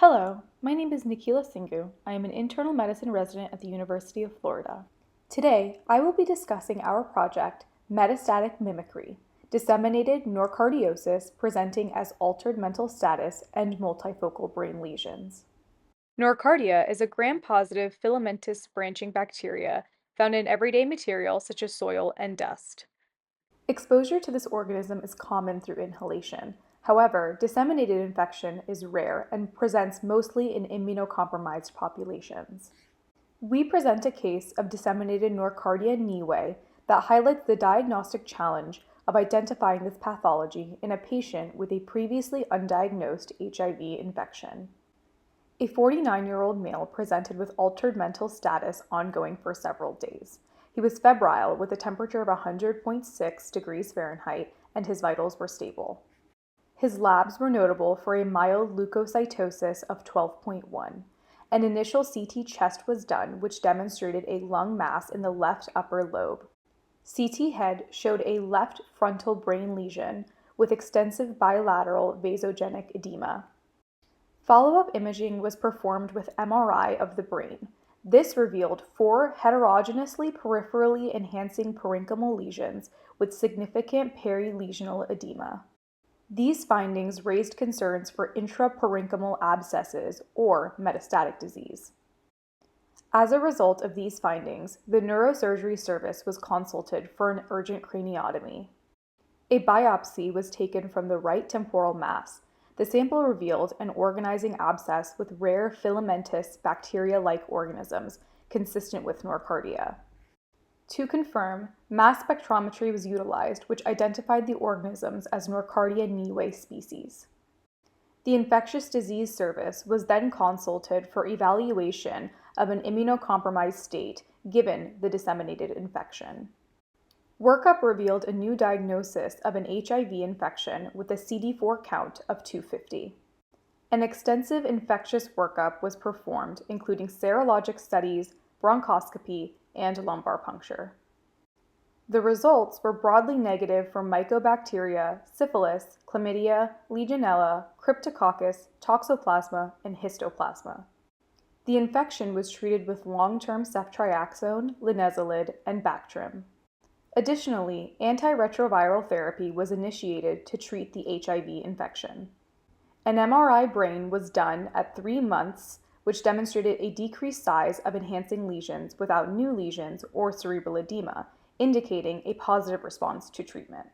Hello, my name is Nikila Singhu. I am an internal medicine resident at the University of Florida. Today, I will be discussing our project, Metastatic Mimicry, Disseminated Nocardiosis presenting as altered mental status and multifocal brain lesions. Nocardia is a gram-positive filamentous branching bacteria found in everyday material such as soil and dust. Exposure to this organism is common through inhalation. However, disseminated infection is rare and presents mostly in immunocompromised populations. We present a case of disseminated Nocardia niue that highlights the diagnostic challenge of identifying this pathology in a patient with a previously undiagnosed HIV infection. A 49-year-old male presented with altered mental status ongoing for several days. He was febrile with a temperature of 100.6 degrees Fahrenheit and his vitals were stable. His labs were notable for a mild leukocytosis of 12.1. An initial CT chest was done, which demonstrated a lung mass in the left upper lobe. CT head showed a left frontal brain lesion with extensive bilateral vasogenic edema. Follow-up imaging was performed with MRI of the brain. This revealed 4 heterogeneously peripherally enhancing parenchymal lesions with significant perilesional edema. These findings raised concerns for intraparenchymal abscesses or metastatic disease. As a result of these findings, the neurosurgery service was consulted for an urgent craniotomy. A biopsy was taken from the right temporal mass. The sample revealed an organizing abscess with rare filamentous bacteria-like organisms consistent with Nocardia. To confirm, mass spectrometry was utilized, which identified the organisms as Nocardia niue species. The infectious disease service was then consulted for evaluation of an immunocompromised state given the disseminated infection. Workup revealed a new diagnosis of an HIV infection with a CD4 count of 250. An extensive infectious workup was performed, including serologic studies, bronchoscopy, and lumbar puncture. The results were broadly negative for mycobacteria, syphilis, chlamydia, legionella, cryptococcus, toxoplasma, and histoplasma. The infection was treated with long-term ceftriaxone, linezolid, and Bactrim. Additionally, antiretroviral therapy was initiated to treat the HIV infection. An MRI brain was done at 3 months, which demonstrated a decreased size of enhancing lesions without new lesions or cerebral edema, indicating a positive response to treatment.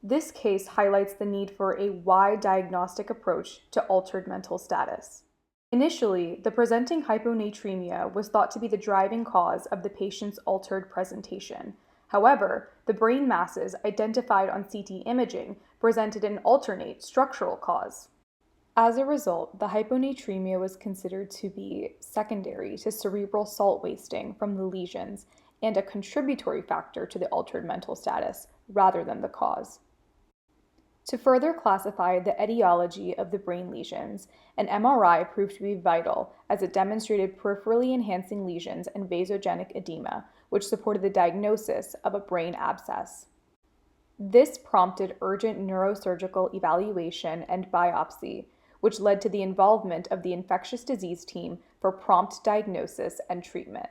This case highlights the need for a wide diagnostic approach to altered mental status. Initially, the presenting hyponatremia was thought to be the driving cause of the patient's altered presentation. However, the brain masses identified on CT imaging presented an alternate structural cause. As a result, the hyponatremia was considered to be secondary to cerebral salt wasting from the lesions and a contributory factor to the altered mental status rather than the cause. To further classify the etiology of the brain lesions, an MRI proved to be vital as it demonstrated peripherally enhancing lesions and vasogenic edema, which supported the diagnosis of a brain abscess. This prompted urgent neurosurgical evaluation and biopsy, which led to the involvement of the infectious disease team for prompt diagnosis and treatment.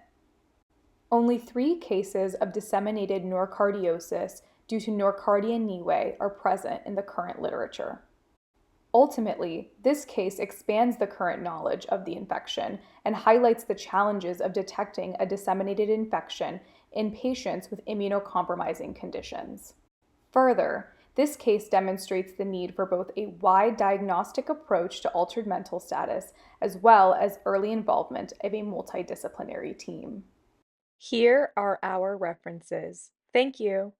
Only 3 cases of disseminated nocardiosis due to Nocardia niue are present in the current literature. Ultimately, this case expands the current knowledge of the infection and highlights the challenges of detecting a disseminated infection in patients with immunocompromising conditions. Further, this case demonstrates the need for both a wide diagnostic approach to altered mental status as well as early involvement of a multidisciplinary team. Here are our references. Thank you.